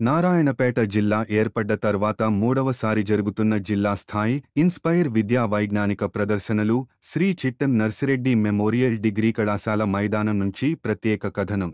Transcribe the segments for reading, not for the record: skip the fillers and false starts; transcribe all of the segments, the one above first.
నారాయణపేట జిల్లా ఏర్పడ్డ తర్వాత మూడవసారి జరుగుతున్న జిల్లా స్థాయి ఇన్స్పైర్ విద్యా వైజ్ఞానిక ప్రదర్శనలు శ్రీ చిట్టెం నర్సిరెడ్డి మెమోరియల్ డిగ్రీ కళాశాల మైదానం నుంచి ప్రత్యేక కథనం.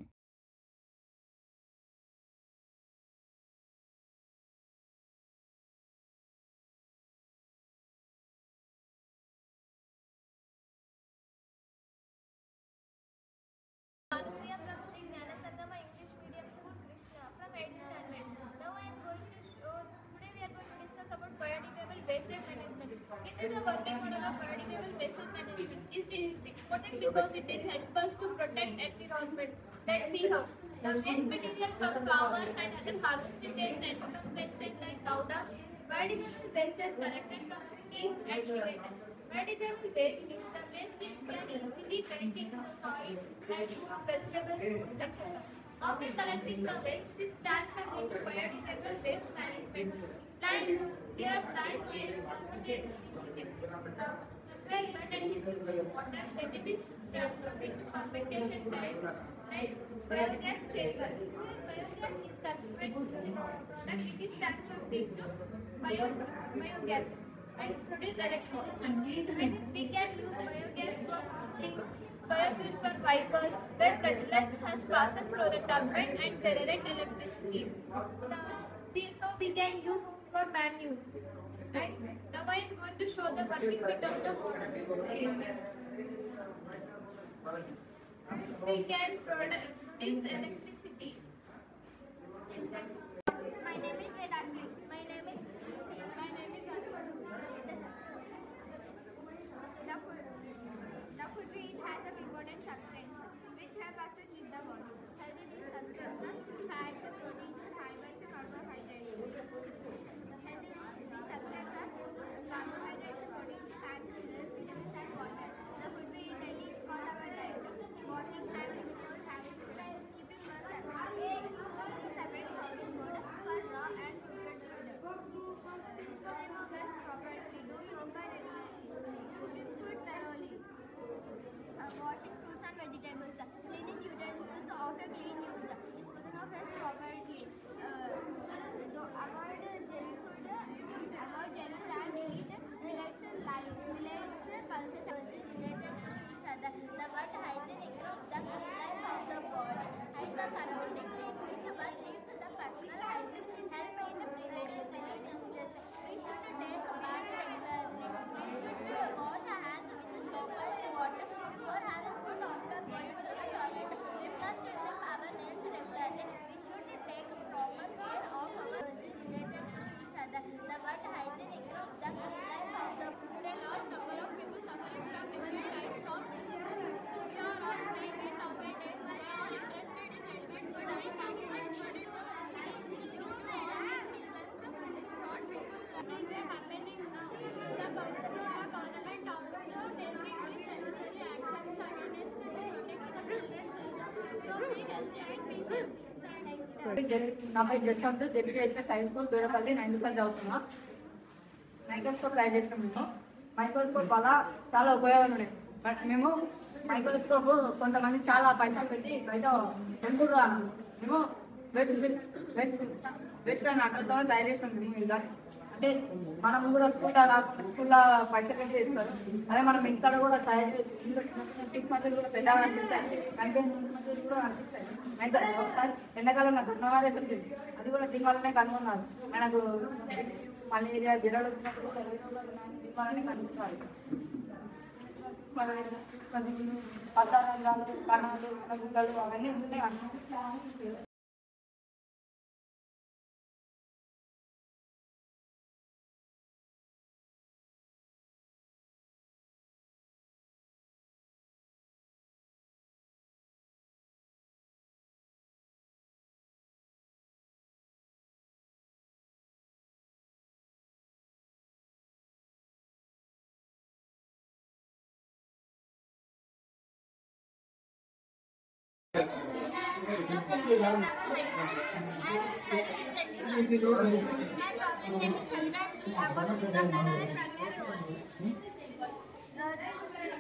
Anupriya from Sri Gnanasangama English Medium School, Krishna, from 8th standard. Now I am going to show, today we are going to discuss about biodegradable wastage management. This is a working model of biodegradable wastage management. It is important because it is help us to protect environment. Let's see how. The waste material from flowers and other harvested dates and from wastage like powder, biodegradable waste is collected from trees and villages. Biodegradable waste is the waste which can easily make into the soil and food, vegetables, etc. After collecting the waste, this transferred into biodegradable waste management. Plants, here plants waste where mud and water, then it is transferred into fermentation tanks and biogas chamber. Here biogas is converted to the product, it is transferred into biogas and produce electricity. And we can use biogas for cooking, biofuel for vehicles, where petroleum has passes through the turbine and generate electricity. So we can use for manure. And now I am going to show the working bit of the model. We can produce electricity. My name is Vedashri. My name is Anu. The food we eat has a important substance which help us to keep the body healthy. These substances, fats, proteins, fibers, carbohydrates. Healthy. These substances are carbohydrates, proteins, fats, minerals, vitamins, and water. The food we eat daily is called our diet. Washing hands include having keeping well separate. Using separate house food for raw and cooked food. Disposing of waste properly. Do yoga regularly. Cooking food thoroughly. Washing fruits and vegetables. Cleaning utensils after clean use. Disposing of waste properly. Avoid junk food. Avoid junk food and eat millets, pulses related to each other. The word hygiene includes the cleanliness of the body and the surroundings in which one lives. The personal hygiene help in preventing many diseases. We should take a bath regularly. We should wash our hands with soap and water before having food after going to the toilet. We must trim our nails regularly. We should take proper care of our related to each other. The word hygiene includes the cleanliness of the body. There are large number of people suffering from different types of diseases. We are all saying in nowadays we are all interested in helmet food and packaging needed for society. Due to all these reasons, short people things are happening now. The government also taking these necessary actions against to protect the children's health. So be healthy and be safe. నా పేరు Jaswanth ZPHS science school Durapalli 9th class చదువుతున్నా. Microscope try చేసినాం. మేము microscope వల్ల చాలా ఉపయోగాలు ఉన్నాయి. But మేము మైక్రోస్కోప్ కొంతమంది చాలా పైసలు పెట్టి బయట కొనుక్కుంటున్నాం. మేము వేస్ట్ అని అట్లతో తయారు చేసినాం. మేము ఇలా అంటే మనం కూడా స్కూల్లో పైసలు పెట్టి చేస్తారు. అదే మనం ఇంట్లో కూడా తయారు చేసి 6 మంత్స్ కూడా పెద్దగా అనిపిస్తాయి, 9 మంత్స్ కూడా అనిపిస్తాయి. అయితే ఒకసారి ఎండాకాలం నాకు కన్నవారే వచ్చింది, అది కూడా దీనివల్లనే కనుగొన్నారు. మనకు మలేరియా జ్వరాలు వచ్చినప్పుడు దీనివల్లనే కనుగొన్నారు. పదార్థాలు కణాలు గుండెలు అవన్నీ ఉన్నాయి అన్నీ.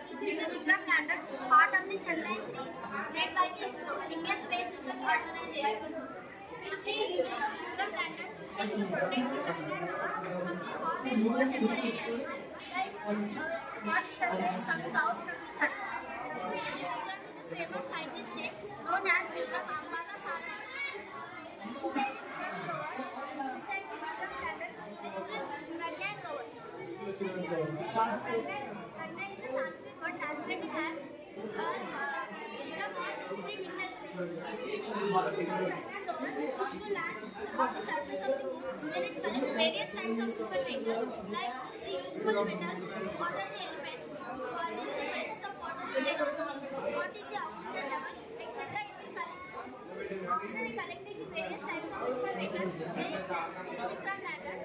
This is the Vikram lander, part of the Chandrayaan 3, made by the ISRO, Indian Space Research Organization. From they should protect the sun and hot and cold temperatures. Like hot shelter is coming out from the sun. Vikram is a famous scientist name known as Vikram Ambala Sarabhai. Inside the Vikram planet, there is a Pragyan rover. Pragyan is a Sanskrit word translated as Vikram or three-winged sail. Pragyan rover goes to land on the surface of the moon, where it collects various kinds of different metals like the useful metals, water elements, there is a presence of water in the atmosphere, what is the oxygen level, etc. It will collect. After collecting the various types of information, then it sends to the Vikram lander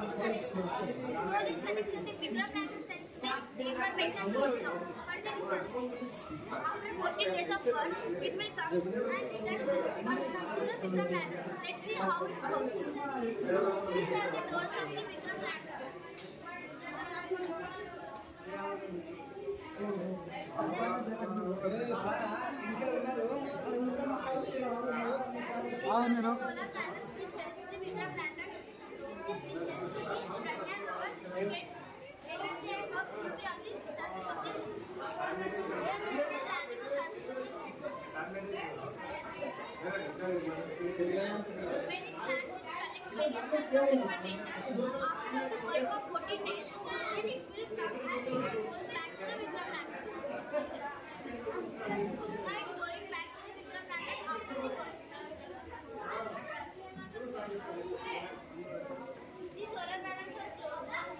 these connections. Through this connection, the Vikram lander sends this information to ISRO for the research. After 14 days of work, it will come and return to the Vikram lander. Let's see how it works. These are the doors of the Vikram lander. Solar panels which helps the Vikram lander. This will help the Pragyan rover get energy and work smoothly on the surface of the moon. They are landing on the surface of the moon. When it lands, it collects various kinds of information. After the work of 14 days, then it will come and goes back to the Vikram lander. Now it's going back to the Vikram lander after the work. These solar panels are closed. It is going back to the solar panel.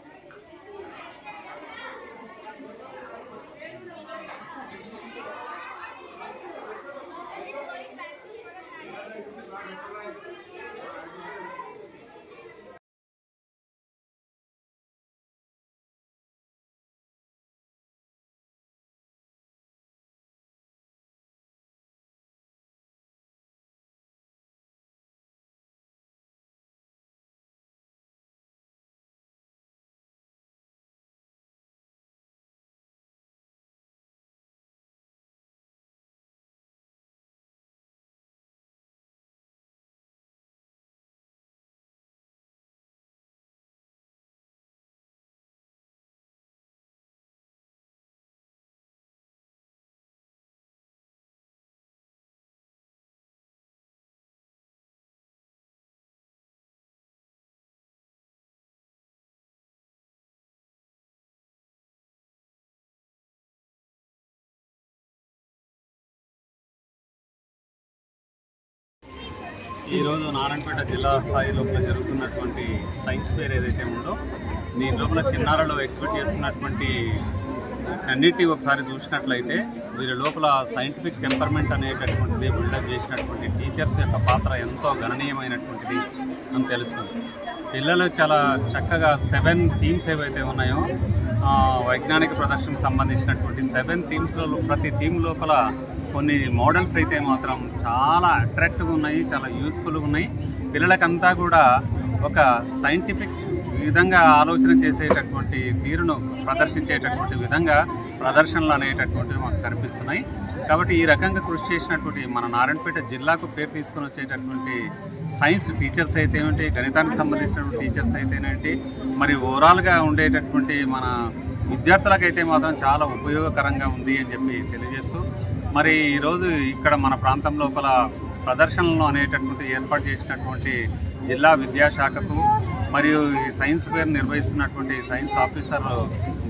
ఈరోజు నారాయణపేట జిల్లా స్థాయి లోపల జరుగుతున్నటువంటి science fair ఏదైతే ఉందో దీని లోపల చిన్నారులు ఎక్స్పెక్ట్ చేస్తున్నటువంటి అన్నిటి ఒకసారి చూసినట్లయితే వీరి లోపల సైంటిఫిక్ టెంపర్మెంట్ అనేటటువంటిది బిల్డప్ చేసినటువంటి టీచర్స్ యొక్క పాత్ర ఎంతో గణనీయమైనటువంటిది అని తెలుస్తుంది. పిల్లలు చాలా చక్కగా 7 థీమ్స్ ఏవైతే ఉన్నాయో వైజ్ఞానిక ప్రదర్శనకు సంబంధించినటువంటి 7 థీమ్స్లో ప్రతి థీమ్ లోపల కొన్ని మోడల్స్ అయితే మాత్రం చాలా అట్రాక్టివ్గా ఉన్నాయి, చాలా యూస్ఫుల్గా ఉన్నాయి. పిల్లలకంతా కూడా ఒక సైంటిఫిక్ విధంగా ఆలోచన చేసేటటువంటి తీరును ప్రదర్శించేటటువంటి విధంగా ప్రదర్శనలు అనేటటువంటివి మాకు కనిపిస్తున్నాయి. కాబట్టి ఈ రకంగా కృషి చేసినటువంటి మన నారాయణపేట జిల్లాకు పేరు తీసుకొని వచ్చేటటువంటి సైన్స్ టీచర్స్ అయితే ఏంటి, గణితానికి సంబంధించినటువంటి టీచర్స్ అయితేనేంటి, మరి ఓవరాల్గా ఉండేటటువంటి మన విద్యార్థులకైతే మాత్రం చాలా ఉపయోగకరంగా ఉంది అని చెప్పి తెలియజేస్తూ, మరి ఈరోజు ఇక్కడ మన ప్రాంతం లోపల ప్రదర్శనలు అనేటటువంటి ఏర్పాటు చేసినటువంటి జిల్లా విద్యాశాఖకు మరియు ఈ సైన్స్ ఫేర్ నిర్వహిస్తున్నటువంటి సైన్స్ ఆఫీసర్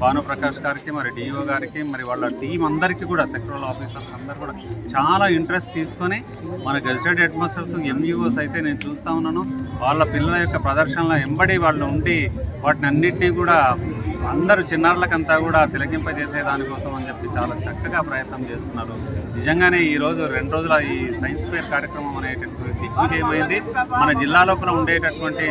భానుప్రకాష్ గారికి, మరి డిఓ గారికి, మరి వాళ్ళ టీం అందరికీ కూడా సెక్టరల్ ఆఫీసర్స్ అందరూ కూడా చాలా ఇంట్రెస్ట్ తీసుకొని మన గెజిటెడ్ హెడ్ మాస్టర్స్ ఎంఈఓస్ అయితే నేను చూస్తూ ఉన్నాను, వాళ్ళ పిల్లల యొక్క ప్రదర్శనలో ఎంబడి వాళ్ళు ఉండి వాటిని అన్నింటినీ కూడా అందరూ చిన్నారులకంతా కూడా తిలకింపజేసే దానికోసం అని చెప్పి చాలా చక్కగా ప్రయత్నం చేస్తున్నారు. నిజంగానే ఈరోజు 2 రోజుల ఈ సైన్స్ ఫేర్ కార్యక్రమం అనేటటువంటి దిగ్విజయమైంది. మన జిల్లా లోపల ఉండేటటువంటి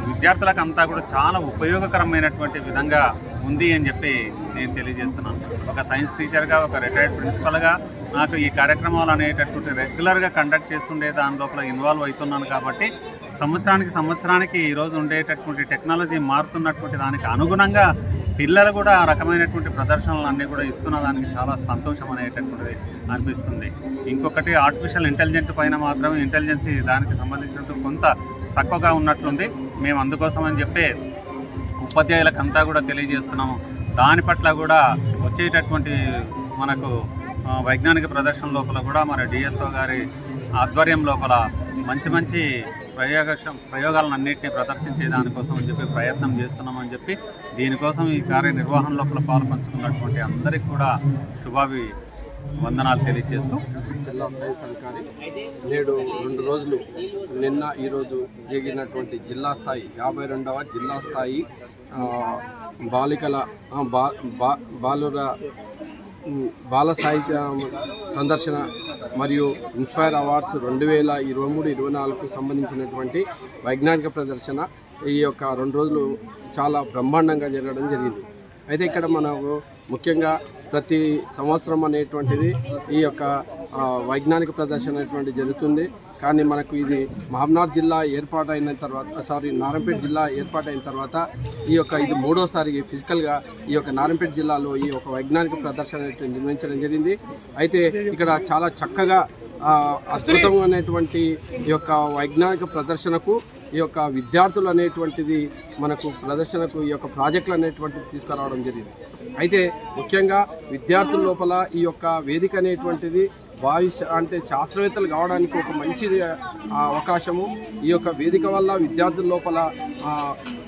విద్యార్థులకు అంతా కూడా చాలా ఉపయోగకరమైనటువంటి విధంగా ఉంది అని చెప్పి నేను తెలియజేస్తున్నాను. ఒక సైన్స్ టీచర్గా, ఒక రిటైర్డ్ ప్రిన్సిపల్గా నాకు ఈ కార్యక్రమాలు అనేటటువంటి రెగ్యులర్గా కండక్ట్ చేస్తుండే దాని లోపల ఇన్వాల్వ్ అవుతున్నాను. కాబట్టి సంవత్సరానికి ఈరోజు ఉండేటటువంటి టెక్నాలజీ మారుతున్నటువంటి దానికి అనుగుణంగా పిల్లలు కూడా ఆ రకమైనటువంటి ప్రదర్శనలు అన్నీ కూడా ఇస్తున్న దానికి చాలా సంతోషం అనేటటువంటిది అనిపిస్తుంది. ఇంకొకటి ఆర్టిఫిషియల్ ఇంటెలిజెంట్ పైన మాత్రమే ఇంటెలిజెన్సీ దానికి సంబంధించినట్టు కొంత తక్కువగా ఉన్నట్లుంది. మేము అందుకోసం అని చెప్పి ఉపాధ్యాయులకంతా కూడా తెలియజేస్తున్నాము. దాని పట్ల కూడా వచ్చేటటువంటి మనకు వైజ్ఞానిక ప్రదర్శన లోపల కూడా మన డిఎస్ఓ గారి ఆధ్వర్యం లోపల మంచి మంచి ప్రయోగాలన్నింటినీ ప్రదర్శించే దానికోసం అని చెప్పి ప్రయత్నం చేస్తున్నామని చెప్పి దీనికోసం ఈ కార్యనిర్వహణ లోపల పాల్పంచుకున్నటువంటి అందరికీ కూడా వందనాలు తెలియజేస్తూ జిల్లా సైన్స్ అధికారి నేడు 2 రోజులు నిన్న ఈరోజు జరిగినటువంటి జిల్లా స్థాయి 52వ జిల్లా స్థాయి బాలికల బాల సాహిత్య సందర్శన మరియు ఇన్స్పైర్ అవార్డ్స్ 2023-24కు సంబంధించినటువంటి వైజ్ఞానిక ప్రదర్శన ఈ యొక్క 2 రోజులు చాలా బ్రహ్మాండంగా జరగడం జరిగింది. అయితే ఇక్కడ మనకు ముఖ్యంగా ప్రతి సంవత్సరం అనేటువంటిది ఈ యొక్క వైజ్ఞానిక ప్రదర్శన అనేటువంటి జరుగుతుంది. కానీ మనకు ఇది మహబూబ్నగర్ జిల్లా ఏర్పాటైన తర్వాత నారాయణపేట జిల్లా ఏర్పాటైన తర్వాత ఇది 3వసారి ఫిజికల్గా ఈ యొక్క నారాయణపేట జిల్లాలో ఈ యొక్క వైజ్ఞానిక ప్రదర్శన నిర్వహించడం జరిగింది. అయితే ఇక్కడ చాలా చక్కగా అద్భుతంగా అనేటువంటి ఈ యొక్క వైజ్ఞానిక ప్రదర్శనకు ఈ యొక్క విద్యార్థులు అనేటువంటిది మనకు ప్రదర్శనకు ఈ యొక్క ప్రాజెక్టులు అనేటువంటిది తీసుకురావడం జరిగింది. అయితే ముఖ్యంగా విద్యార్థుల లోపల ఈ యొక్క వేదిక అనేటువంటిది అంటే శాస్త్రవేత్తలు కావడానికి ఒక మంచి అవకాశము. ఈ యొక్క వేదిక వల్ల విద్యార్థుల లోపల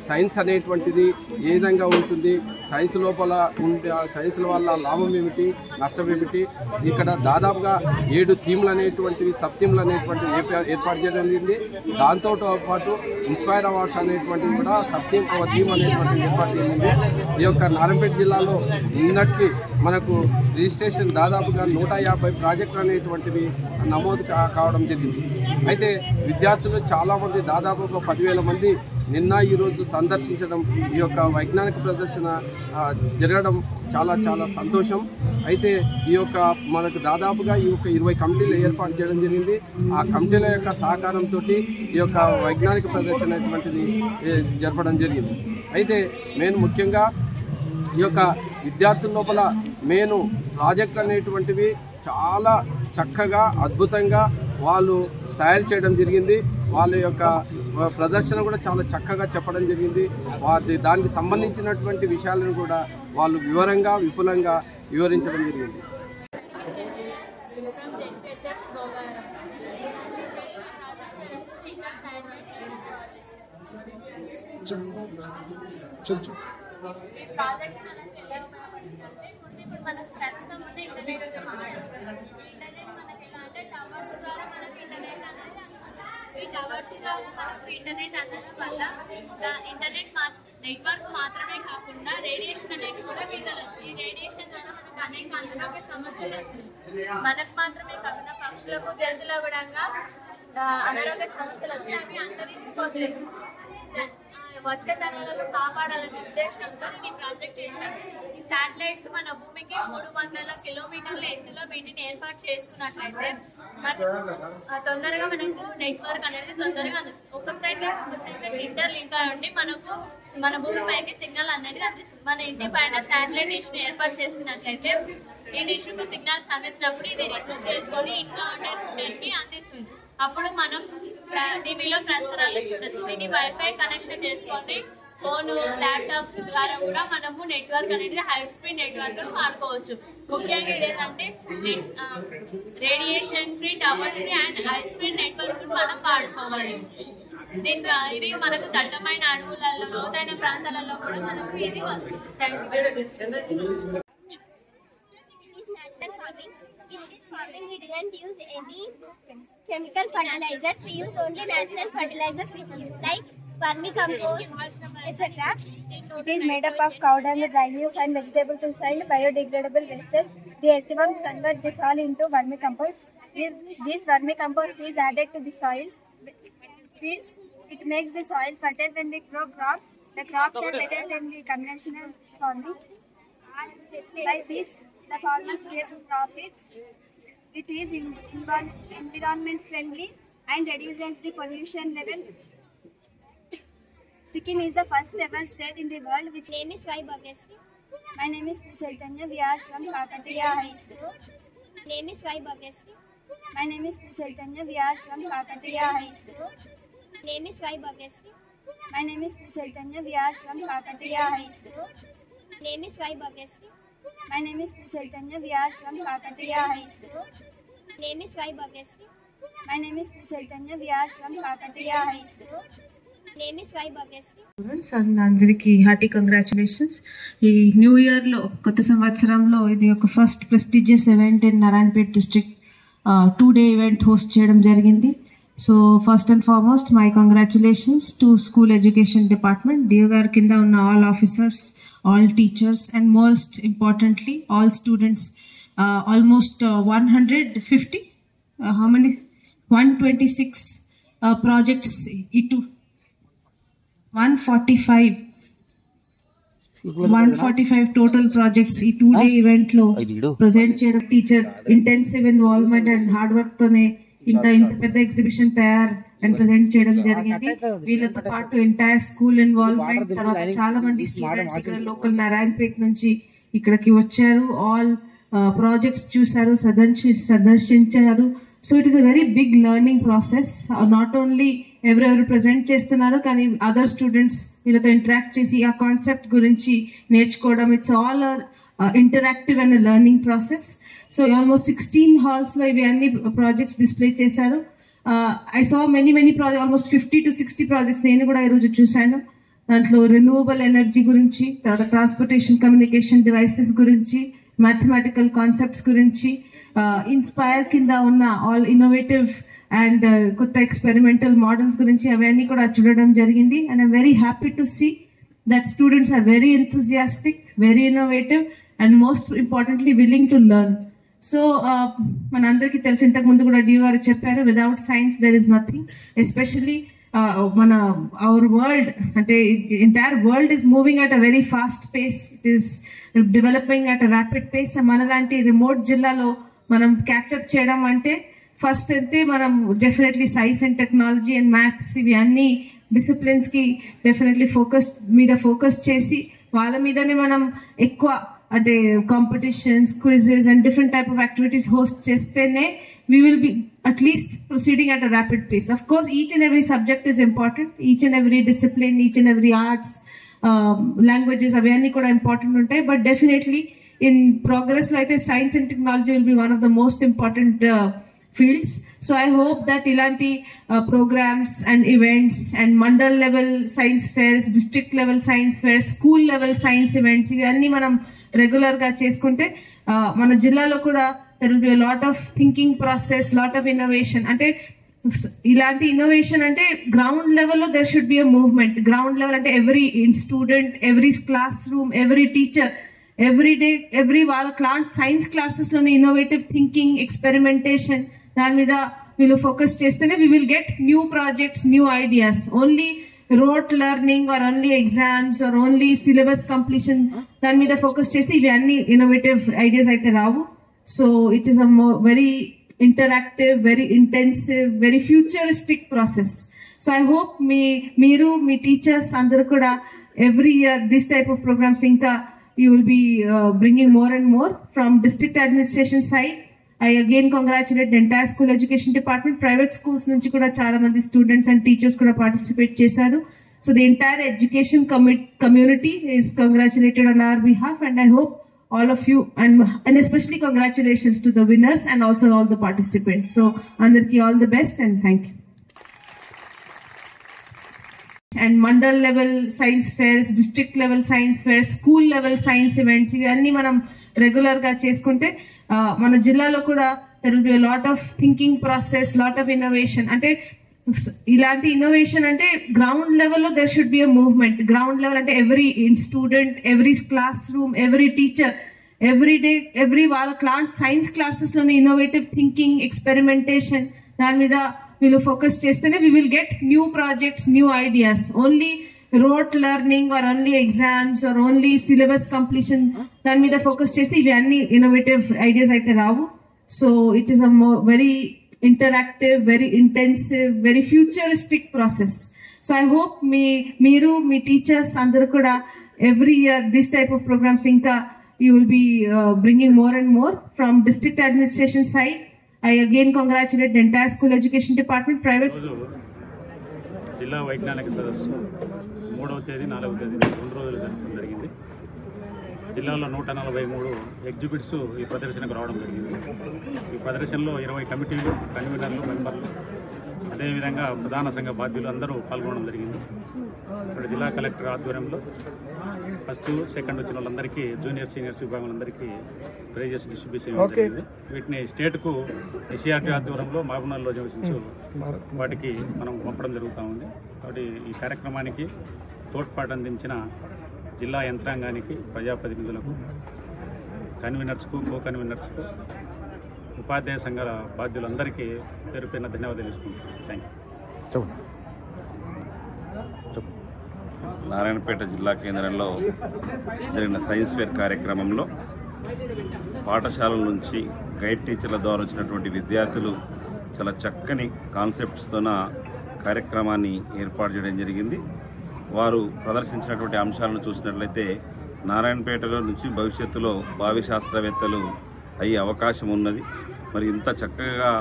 సైన్స్ అనేటువంటిది ఏ విధంగా ఉంటుంది, సైన్స్ లోపల ఉండే సైన్స్ వల్ల లాభం ఏమిటి, నష్టం ఏమిటి, ఇక్కడ దాదాపుగా 7 థీమ్లు అనేటువంటివి సబ్-థీమ్లు అనేటువంటివి ఏర్పాటు చేయడం జరిగింది. దాంతో పాటు ఇన్స్పైర్ అవార్డ్స్ అనేటువంటివి కూడా సబ్-థీమ్ అనేటువంటివి ఏర్పాటు చేసింది. ఈ యొక్క నారాయణపేట జిల్లాలో నిన్నటికి మనకు రిజిస్ట్రేషన్ దాదాపుగా 150 ప్రాజెక్టులు అనేటువంటివి నమోదు కావడం జరిగింది. అయితే విద్యార్థులు చాలామంది దాదాపు 10,000 మంది నిన్న ఈరోజు సందర్శించడం, ఈ యొక్క వైజ్ఞానిక ప్రదర్శన జరగడం చాలా చాలా సంతోషం. అయితే ఈ యొక్క మనకు దాదాపుగా ఈ యొక్క 20 కమిటీలు ఏర్పాటు చేయడం జరిగింది. ఆ కమిటీల యొక్క సహకారంతో ఈ యొక్క వైజ్ఞానిక ప్రదర్శన అనేటువంటిది జరపడం జరిగింది. అయితే నేను ముఖ్యంగా ఈ యొక్క విద్యార్థుల లోపల ప్రాజెక్టులు అనేటువంటివి చాలా చక్కగా అద్భుతంగా వాళ్ళు తయారు చేయడం జరిగింది. వాళ్ళ యొక్క ప్రదర్శన కూడా చాలా చక్కగా చెప్పడం జరిగింది. దానికి సంబంధించినటువంటి విషయాలను కూడా వాళ్ళు విపులంగా వివరించడం జరిగింది. ఈ ప్రాజెక్ట్ మనకు ప్రస్తుతం ఉంది ఇంటర్నెట్ మనకి ఎలా అంటే టవర్స్ ద్వారా మనకి ఇంటర్నెట్ అనేది ఈ టవర్స్ ద్వారా మనకు ఇంటర్నెట్ అందడం వల్ల నెట్వర్క్ మాత్రమే కాకుండా రేడియేషన్ అనేది కూడా విడుదలవుతుంది. ఈ రేడియేషన్ ద్వారా మనకు అనేక అనారోగ్య సమస్యలు వస్తుంది. మనకు మాత్రమే కాకుండా పక్షులకు జంతువులకు కూడా అనారోగ్య సమస్యలు వచ్చి అవి అంతరించిపోతాయి. వచ్చే తరాలను కాపాడాలనే ఉద్దేశంతో ఈ ప్రాజెక్ట్ చేశారు. ఈ శాటిలైట్స్ మన భూమికి 300 కిలోమీటర్ల ఎత్తులో వీటిని ఏర్పాటు చేసుకున్నట్లయితే తొందరగా మనకు నెట్వర్క్ అనేది తొందరగా ఒక సైడ్ ఇంటర్ లింక్ అయి ఉండి మనకు మన భూమి పైకి సిగ్నల్ అనేది అందిస్తుంది. మన ఇంటి పైన శాటిలైట్ డిష్ ఏర్పాటు చేసుకున్నట్లయితే ఈ డిష్ కు సిగ్నల్స్ అందించినప్పుడు ఇది రీసెర్చ్ చేసుకొని ఇంట్లో ఉండే రూటర్కి అందిస్తుంది. అప్పుడు మనం టీవీలో ప్రసారాలు చూడొచ్చు. దీన్ని వైఫై కనెక్షన్ చేసుకొని ఫోన్ ల్యాప్టాప్ ద్వారా కూడా మనము నెట్వర్క్ అనేది హై స్పీడ్ నెట్వర్క్ వాడుకోవచ్చు. ముఖ్యంగా ఇదేంటంటే radiation free, towers free and high speed network మనం వాడుకోవాలి. ఇది మనకు దట్టమైన అడవులలో లోతైన ప్రాంతాలలో కూడా మనకు ఇది వస్తుంది. Thank you very much. In this farming, we didn't use any chemical fertilizers. We use only natural fertilizers like vermicompost, etc. It is made up of cow dung, dry leaves, and vegetables and biodegradable wastes. The earthworms convert this all into vermicompost. This vermicompost is added to the soil. It makes the soil fertile when we grow crops. The crops are better than the conventional farming. Like this, the farmers get profits. It is environment friendly and reduces the pollution level. Sikkim is the first ever state in the world which Name is Vai Bhavyasri. My name is Chaitanya. We are from Kakatiya High School. Name is Vai Bhavyasri. My name is Chaitanya. We are from Kakatiya High School. Name is Vai Bhavyasri. My name is Chaitanya. We are from Kakatiya High School. Name is Vai Bhavyasri. My name is Chaitanya. We are from Kakatiya High School. Name is Vai Bhavyasri. My name is Chaitanya. We are from Kakatiya High School. Name is Vai Bhavyasri. Students అందరికీ hearty congratulations. ఈ new ఇయర్లో కొత్త సంవత్సరంలో ఇది ఒక first prestigious event in Narayanpet district 2-day event host చేయడం జరిగింది. So first and foremost my congratulations to school education department, DO గారి కింద ఉన్న all officers, all teachers and most importantly all students. Almost 150 how many 126 projects ఇటు 145 total projects ఈ 2-day event లో present చేయడం. Teacher intensive involvement and hard work తోనే ఇంత పెద్ద ఎగ్జిబిషన్ తయారు అండ్ ప్రజెంట్ చేయడం జరిగింది. వీళ్ళతో పాటు ఎంటైర్ స్కూల్ ఇన్వాల్వ్మెంట్, తర్వాత చాలా మంది స్టూడెంట్స్ ఇక్కడ లోకల్ నారాయణపేట నుంచి ఇక్కడికి వచ్చారు. ఆల్ ప్రాజెక్ట్స్ చూసారు, సందర్శించారు. So it is a very big learning process. Not only ఎవరెవరు ప్రజెంట్ చేస్తున్నారు, కానీ అదర్ స్టూడెంట్స్ వీళ్ళతో ఇంటరాక్ట్ చేసి ఆ కాన్సెప్ట్ గురించి నేర్చుకోవడం. It's all interactive and learning process. So almost 16 halls-లో ఇవి అన్ని ప్రాజెక్ట్స్ డిస్ప్లే చేశారు. I saw many project, almost 50 to 60 projects నేను కూడా ఈరోజు చూశాను. దాంట్లో రెన్యూవబుల్ ఎనర్జీ గురించి, తర్వాత ట్రాన్స్పోర్టేషన్ కమ్యూనికేషన్ డివైసెస్ గురించి, మ్యాథమెటికల్ కాన్సెప్ట్స్ గురించి, ఇన్స్పైర్ కింద ఉన్న ఆల్ ఇన్నోవేటివ్ అండ్ కొత్త ఎక్స్పెరిమెంటల్ మోడల్స్ గురించి అవన్నీ కూడా చూడడం జరిగింది. And I'm very happy to see that students are very enthusiastic, very innovative and most importantly willing to learn. So మనందరికీ తెలిసి ఇంతకు ముందు కూడా డిఓ గారు చెప్పారు, without science there is nothing. Especially మన అవర్ వరల్డ్ అంటే entire world is moving at a very fast pace. It is developing at a rapid pace. మనలాంటి రిమోట్ జిల్లాలో మనం క్యాచప్ చేయడం అంటే ఫస్ట్ అయితే మనం definitely science and technology and maths ఇవి అన్ని డిసిప్లిన్స్కి డెఫినెట్లీ ఫోకస్ చేసి వాళ్ళ మీదనే మనం ఎక్కువ అంటే competitions, quizzes and different type of activities host చేస్తేనే we will be at least proceeding at a rapid pace. Of course, each and every subject is important. Each and every discipline, each and every arts, languages, avanni kuda important untai. But definitely in progress like science and technology will be one of the most important fields. So I hope that ilanti programs and events and mandal level science fairs, district level science fairs, school level science events ivanni manam regular ga cheskunte mana jillalo kuda there will be a lot of thinking process, lot of innovation. Ante ilanti innovation ante ground level lo there should be a movement. Ground level ante every student, every classroom, every teacher, every day, every class, science classes lo innovative thinking, experimentation దాని మీద వీళ్ళు focus చేస్తేనే we will get new projects, new ideas. Only rote learning or only exams or only syllabus completion దాని మీద focus చేస్తే ఇవి అన్ని innovative ideas అయితే రావు. So it is a very interactive, very intensive, very futuristic process. So I hope మీరు మీ teachers అందరూ కూడా every year this type of programs ఇంకా you will be bringing more and more from district administration side. I again congratulate the entire school education department. Private schools nunchi kuda chaala mandi students and teachers kuda participate chesaru. So the entire education community is congratulated on our behalf, and I hope all of you and especially congratulations to the winners and also all the participants. So andarki all the best and thank you. And mandal level science fairs, district level science fairs, school level science events ivanni manam regular ga cheskunte మన జిల్లాలో కూడా there will be a lot of thinking process, lot of innovation. అంటే ఇలాంటి innovation అంటే ground లెవెల్లో there should be a movement. Ground level అంటే every student, every classroom, every teacher, every day, every class, science classes లోని innovative thinking, experimentation దాని మీద వీళ్ళు focus చేస్తేనే we will get new projects, new ideas. Only rote learning or only exams or only syllabus completion దాని మీద focus చేస్తే ఇవి అన్ని ఇన్నోవేటివ్ ఐడియాస్ అయితే రావు. So it is a very interactive, very intensive, very futuristic process. So I hope మీరు మీ teachers అందరూ కూడా every year this type of programs ఇంకా you will be bringing more and more from district administration side. I again congratulate the entire school education department, private school. జిల్లా వైజ్ఞానిక సదస్సు 3వ తేదీ 4వ తేదీ 2 రోజులు జరగడం జరిగింది. జిల్లాలో 143 ఎగ్జిబిట్స్ ఈ ప్రదర్శనకు రావడం జరిగింది. ఈ ప్రదర్శనలో 20 కమిటీలు, కన్వీనర్లు, మెంబర్లు, అదేవిధంగా ప్రధాన సంఘ బాధ్యులు అందరూ పాల్గొనడం జరిగింది. ఇక్కడ జిల్లా కలెక్టర్ ఆధ్వర్యంలో ఫస్ట్ సెకండ్ వచ్చిన వాళ్ళందరికీ జూనియర్ సీనియర్స్ విభాగాలందరికీ ప్రైజెస్ డిస్ట్రిబ్యూషన్ జరిగింది. వీటిని స్టేట్కు ఎస్సీఆర్టీ ఆధ్వర్యంలో మహబూబ్నగర్లో నివసించు వాటికి మనం పంపడం జరుగుతూ ఉంది. కాబట్టి ఈ కార్యక్రమానికి తోడ్పాటు అందించిన జిల్లా యంత్రాంగానికి, ప్రజాప్రతినిధులకు, కన్వీనర్స్కు, కో కన్వీనర్స్కు, ఉపాధ్యాయ సంఘాల బాధ్యులందరికీ పేరు పేరున ధన్యవాదాలు తెలుసుకుంటున్నాను. Thank you. నారాయణపేట జిల్లా కేంద్రంలో జరిగిన సైన్స్ ఫేర్ కార్యక్రమంలో పాఠశాలల నుంచి గైడ్ టీచర్ల ద్వారా వచ్చినటువంటి విద్యార్థులు చాలా చక్కని కాన్సెప్ట్స్తోన కార్యక్రమాన్ని ఏర్పాటు చేయడం జరిగింది. వారు ప్రదర్శించినటువంటి అంశాలను చూసినట్లయితే నారాయణపేటలో నుంచి భవిష్యత్తులో భావి శాస్త్రవేత్తలు అయ్యే అవకాశం ఉన్నది. మరి ఇంత చక్కగా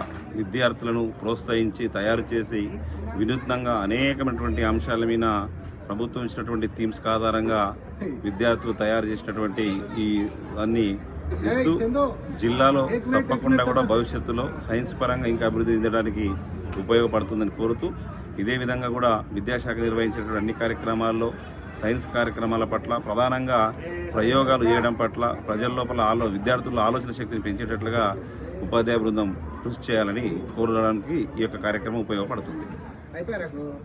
విద్యార్థులను ప్రోత్సహించి తయారు చేసి వినూత్నంగా అనేకమైనటువంటి అంశాల మీద ప్రభుత్వం ఇచ్చినటువంటి థీమ్స్ ఆధారంగా విద్యార్థులు తయారు చేసినటువంటి ఈ అన్ని ఇస్తూ జిల్లాలో తప్పకుండా కూడా భవిష్యత్తులో సైన్స్ పరంగా ఇంకా అభివృద్ధి చెందడానికి ఉపయోగపడుతుందని కోరుతూ, ఇదే విధంగా కూడా విద్యాశాఖ నిర్వహించేటువంటి అన్ని కార్యక్రమాల్లో సైన్స్ కార్యక్రమాల పట్ల, ప్రధానంగా ప్రయోగాలు చేయడం పట్ల ప్రజల లోపల విద్యార్థుల ఆలోచన శక్తిని పెంచేటట్లుగా ఉపాధ్యాయ బృందం కృషి చేయాలని కోరడానికి ఈ యొక్క కార్యక్రమం ఉపయోగపడుతుంది.